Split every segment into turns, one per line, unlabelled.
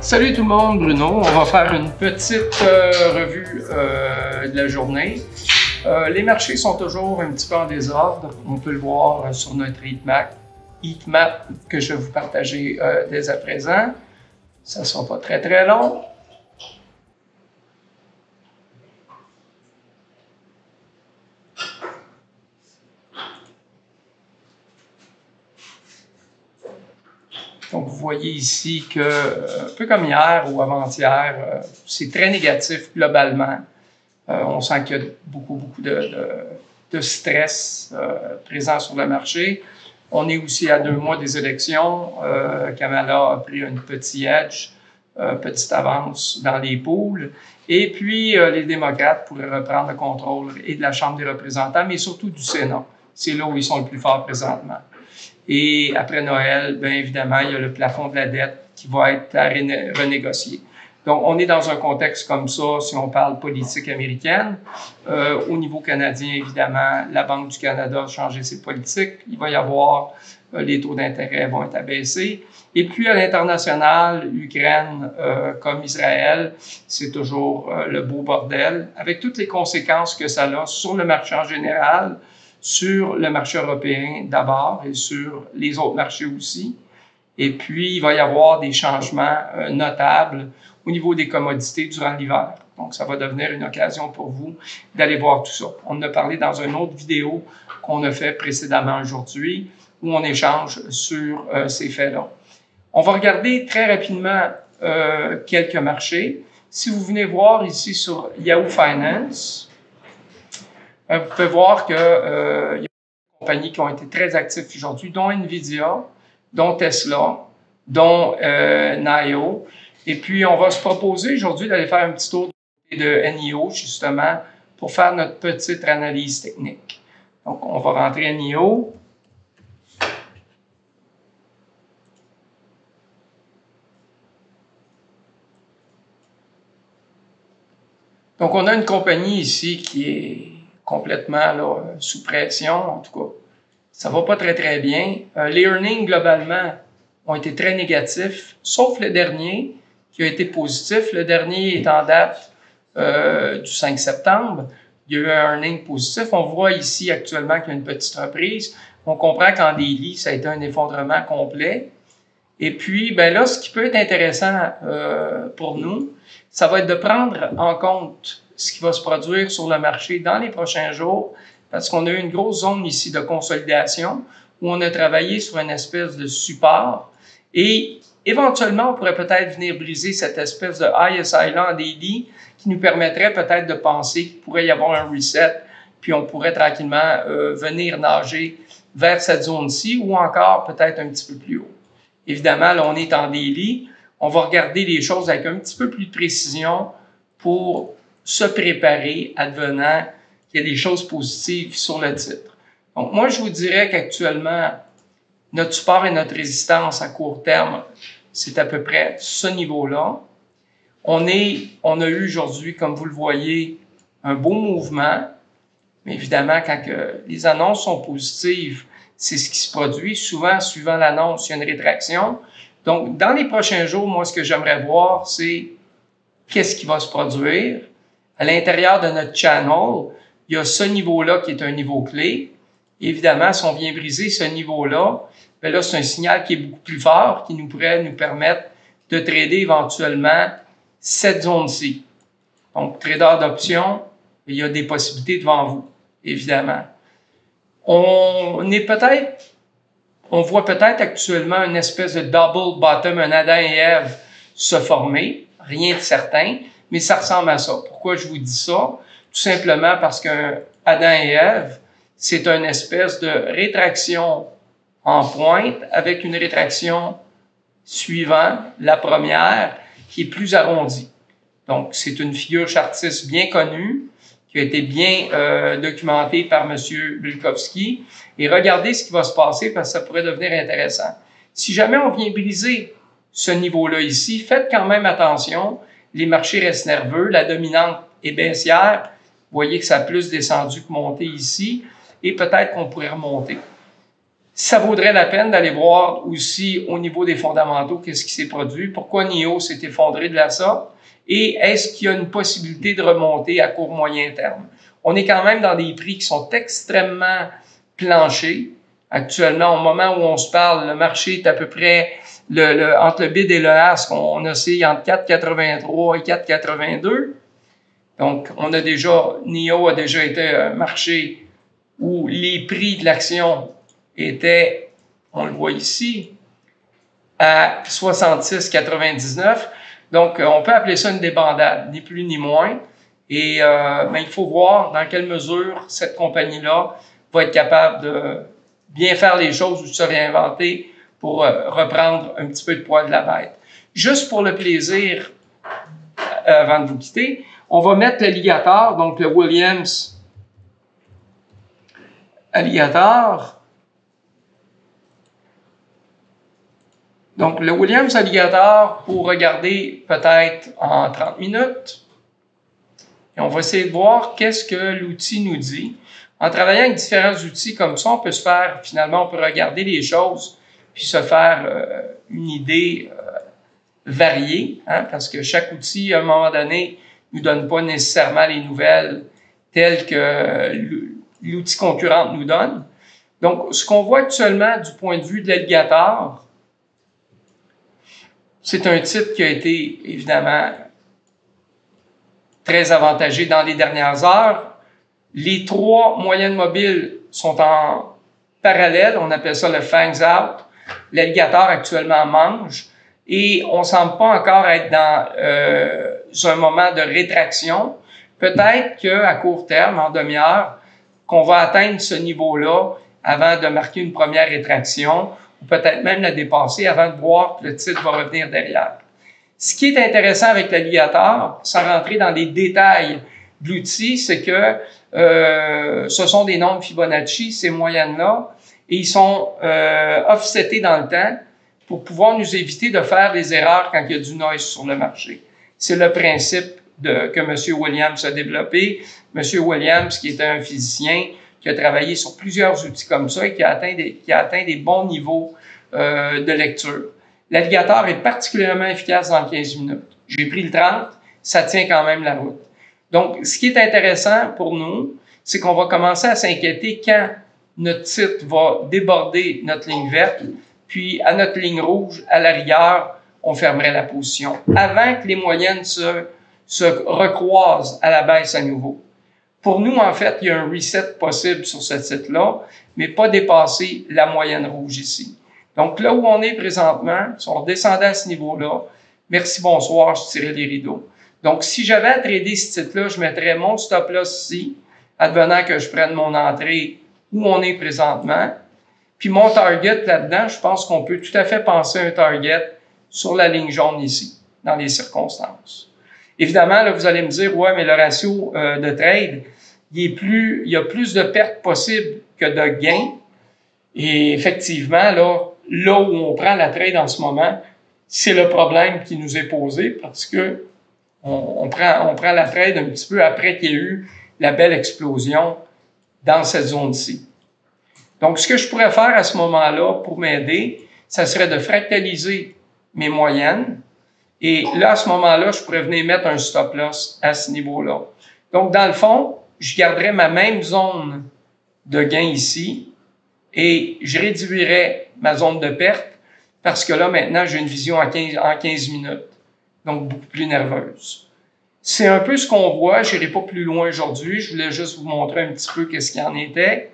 Salut tout le monde, Bruno. On va faire une petite revue de la journée. Les marchés sont toujours un petit peu en désordre. On peut le voir sur notre heatmap que je vais vous partager dès à présent. Ça ne sera pas très long. Donc, vous voyez ici que, un peu comme hier ou avant-hier, c'est très négatif globalement. On sent qu'il y a beaucoup de stress présent sur le marché. On est aussi à 2 mois des élections. Kamala a pris une petite edge, petite avance dans les polls. Et puis, les démocrates pourraient reprendre le contrôle et de la Chambre des représentants, mais surtout du Sénat. C'est là où ils sont le plus forts présentement. Et après Noël, bien évidemment, il y a le plafond de la dette qui va être à renégocier. Donc, on est dans un contexte comme ça, si on parle politique américaine. Au niveau canadien, évidemment, la Banque du Canada a changé ses politiques. Il va y avoir, les taux d'intérêt vont être abaissés. Et puis, à l'international, Ukraine comme Israël, c'est toujours le beau bordel, avec toutes les conséquences que ça a sur le marché en général, sur le marché européen d'abord et sur les autres marchés aussi. Et puis, il va y avoir des changements notables au niveau des commodités durant l'hiver. Donc, ça va devenir une occasion pour vous d'aller voir tout ça. On en a parlé dans une autre vidéo qu'on a fait précédemment aujourd'hui où on échange sur ces faits-là. On va regarder très rapidement quelques marchés. Si vous venez voir ici sur Yahoo Finance, vous pouvez voir qu'il y a des compagnies qui ont été très actives aujourd'hui, dont NVIDIA, dont Tesla, dont NIO. Et puis, on va se proposer aujourd'hui d'aller faire un petit tour de NIO, justement, pour faire notre petite analyse technique. Donc, on va rentrer NIO. Donc, on a une compagnie ici qui est complètement là, sous pression, en tout cas. Ça va pas très bien. Les earnings, globalement, ont été très négatifs, sauf le dernier, qui a été positif. Le dernier est en date du 5 septembre. Il y a eu un earning positif. On voit ici actuellement qu'il y a une petite reprise. On comprend qu'en daily, ça a été un effondrement complet. Et puis, ben là, ce qui peut être intéressant pour nous, ça va être de prendre en compte ce qui va se produire sur le marché dans les prochains jours, parce qu'on a eu une grosse zone ici de consolidation où on a travaillé sur une espèce de support et éventuellement, on pourrait peut-être venir briser cette espèce de ISI-là en daily qui nous permettrait peut-être de penser qu'il pourrait y avoir un reset, puis on pourrait tranquillement venir nager vers cette zone-ci ou encore peut-être un petit peu plus haut. Évidemment, là, on est en daily. On va regarder les choses avec un petit peu plus de précision pour se préparer advenant qu'il y a des choses positives sur le titre. Donc, moi, je vous dirais qu'actuellement, notre support et notre résistance à court terme, c'est à peu près ce niveau-là. On a eu aujourd'hui, comme vous le voyez, un beau mouvement. Mais évidemment, quand les annonces sont positives, c'est ce qui se produit. Souvent, suivant l'annonce, il y a une rétraction. Donc, dans les prochains jours, moi, ce que j'aimerais voir, c'est qu'est-ce qui va se produire. À l'intérieur de notre channel, il y a ce niveau-là qui est un niveau clé. Évidemment, si on vient briser ce niveau-là, bien là, c'est un signal qui est beaucoup plus fort, qui pourrait nous permettre de trader éventuellement cette zone-ci. Donc, trader d'options, il y a des possibilités devant vous, évidemment. On voit peut-être actuellement une espèce de double bottom, un Adam et Ève se former, rien de certain, mais ça ressemble à ça. Pourquoi je vous dis ça? Tout simplement parce qu'un Adam et Ève, c'est une espèce de rétraction en pointe avec une rétraction suivant la première qui est plus arrondie. Donc, c'est une figure chartiste bien connue qui a été bien documentée par M. Bulkowski. Et regardez ce qui va se passer parce que ça pourrait devenir intéressant. Si jamais on vient briser ce niveau-là ici, faites quand même attention. Les marchés restent nerveux. La dominante est baissière. Vous voyez que ça a plus descendu que monté ici. Et peut-être qu'on pourrait remonter. Ça vaudrait la peine d'aller voir aussi au niveau des fondamentaux qu'est-ce qui s'est produit, pourquoi NIO s'est effondré de la sorte et est-ce qu'il y a une possibilité de remonter à court moyen terme. On est quand même dans des prix qui sont extrêmement planchers. Actuellement, au moment où on se parle, le marché est à peu près entre le bid et le ask, on oscille entre 4,83 et 4,82. Donc, NIO a déjà été un marché où les prix de l'action étaient, on le voit ici, à 66,99. Donc, on peut appeler ça une débandade, ni plus ni moins. Et il faut voir dans quelle mesure cette compagnie-là va être capable de bien faire les choses ou de se réinventer pour reprendre un petit peu de poids de la bête. Juste pour le plaisir, avant de vous quitter, on va mettre l'alligator, donc le Williams Alligator. Donc, le Williams Alligator, pour regarder peut-être en 30 minutes. Et on va essayer de voir qu'est-ce que l'outil nous dit. En travaillant avec différents outils comme ça, on peut se faire, finalement, on peut regarder les choses puis se faire une idée variée, hein, parce que chaque outil, à un moment donné, ne nous donne pas nécessairement les nouvelles telles que l'outil concurrent nous donne. Donc, ce qu'on voit actuellement du point de vue de l'alligator, c'est un titre qui a été, évidemment, très avantagé dans les dernières heures. Les trois moyennes mobiles sont en parallèle. On appelle ça le fangs out. L'alligator actuellement mange. Et on ne semble pas encore être dans un moment de rétraction. Peut-être qu'à court terme, en demi-heure, qu'on va atteindre ce niveau-là avant de marquer une première rétraction, ou peut-être même la dépasser avant de voir que le titre va revenir derrière. Ce qui est intéressant avec l'alligator, sans rentrer dans les détails de l'outil, c'est que ce sont des nombres Fibonacci, ces moyennes-là, et ils sont offsetés dans le temps pour pouvoir nous éviter de faire des erreurs quand il y a du noise sur le marché. C'est le principe que M. Williams a développé. M. Williams, qui est un physicien, qui a travaillé sur plusieurs outils comme ça et qui a atteint des bons niveaux de lecture. L'alligator est particulièrement efficace dans 15 minutes. J'ai pris le 30, ça tient quand même la route. Donc, ce qui est intéressant pour nous, c'est qu'on va commencer à s'inquiéter quand notre titre va déborder notre ligne verte, puis à notre ligne rouge, à la rigueur, on fermerait la position avant que les moyennes se recroisent à la baisse à nouveau. Pour nous, en fait, il y a un reset possible sur ce titre-là, mais pas dépasser la moyenne rouge ici. Donc, là où on est présentement, si on redescendait à ce niveau-là, merci, bonsoir, je tirais les rideaux. Donc, si j'avais à trader ce titre-là, je mettrais mon stop-loss ici, advenant que je prenne mon entrée où on est présentement. Puis mon target là-dedans, je pense qu'on peut tout à fait penser à un target sur la ligne jaune ici, dans les circonstances. Évidemment, là, vous allez me dire, ouais, mais le ratio de trade, il y a plus de pertes possibles que de gains. Et effectivement, là où on prend la trade en ce moment, c'est le problème qui nous est posé parce que on prend la trade un petit peu après qu'il y ait eu la belle explosion dans cette zone-ci. Donc, ce que je pourrais faire à ce moment-là pour m'aider, ça serait de fractaliser mes moyennes. Et là, à ce moment-là, je pourrais venir mettre un stop-loss à ce niveau-là. Donc, dans le fond, je garderais ma même zone de gain ici et je réduirais ma zone de perte parce que là, maintenant, j'ai une vision en 15 minutes. Donc, beaucoup plus nerveuse. C'est un peu ce qu'on voit. Je n'irai pas plus loin aujourd'hui. Je voulais juste vous montrer un petit peu qu'est-ce qu'il en était.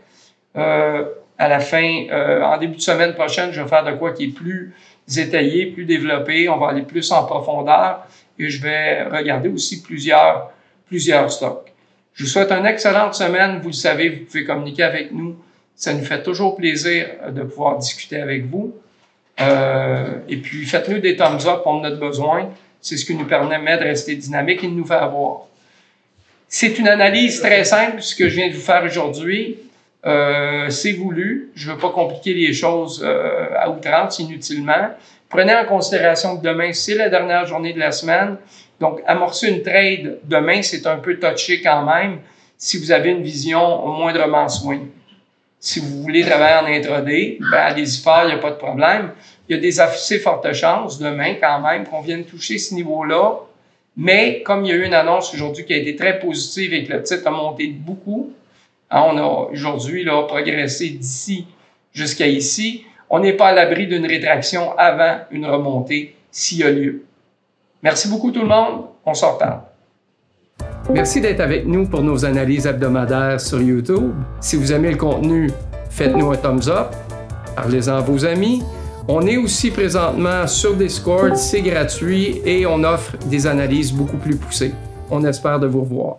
À la fin, en début de semaine prochaine, je vais faire de quoi qui est plus étayé, plus développé. On va aller plus en profondeur et je vais regarder aussi plusieurs stocks. Je vous souhaite une excellente semaine. Vous le savez, vous pouvez communiquer avec nous. Ça nous fait toujours plaisir de pouvoir discuter avec vous. Et puis, faites-nous des thumbs up pour notre besoin. C'est ce qui nous permet de rester dynamique et de nous faire voir. C'est une analyse très simple, ce que je viens de vous faire aujourd'hui. C'est voulu. Je ne veux pas compliquer les choses à outrance inutilement. Prenez en considération que demain, c'est la dernière journée de la semaine. Donc, amorcer une trade demain, c'est un peu touché quand même si vous avez une vision moindrement swing. Si vous voulez travailler en intraday, ben allez-y faire, il n'y a pas de problème. Il y a des assez fortes chances demain quand même qu'on vienne toucher ce niveau-là. Mais comme il y a eu une annonce aujourd'hui qui a été très positive et que le titre a monté beaucoup, hein, on a aujourd'hui progressé d'ici jusqu'à ici, on n'est pas à l'abri d'une rétraction avant une remontée s'il y a lieu. Merci beaucoup tout le monde, on se reparle. Merci d'être avec nous pour nos analyses hebdomadaires sur YouTube. Si vous aimez le contenu, faites-nous un thumbs up, parlez-en à vos amis. On est aussi présentement sur Discord, c'est gratuit et on offre des analyses beaucoup plus poussées. On espère de vous revoir.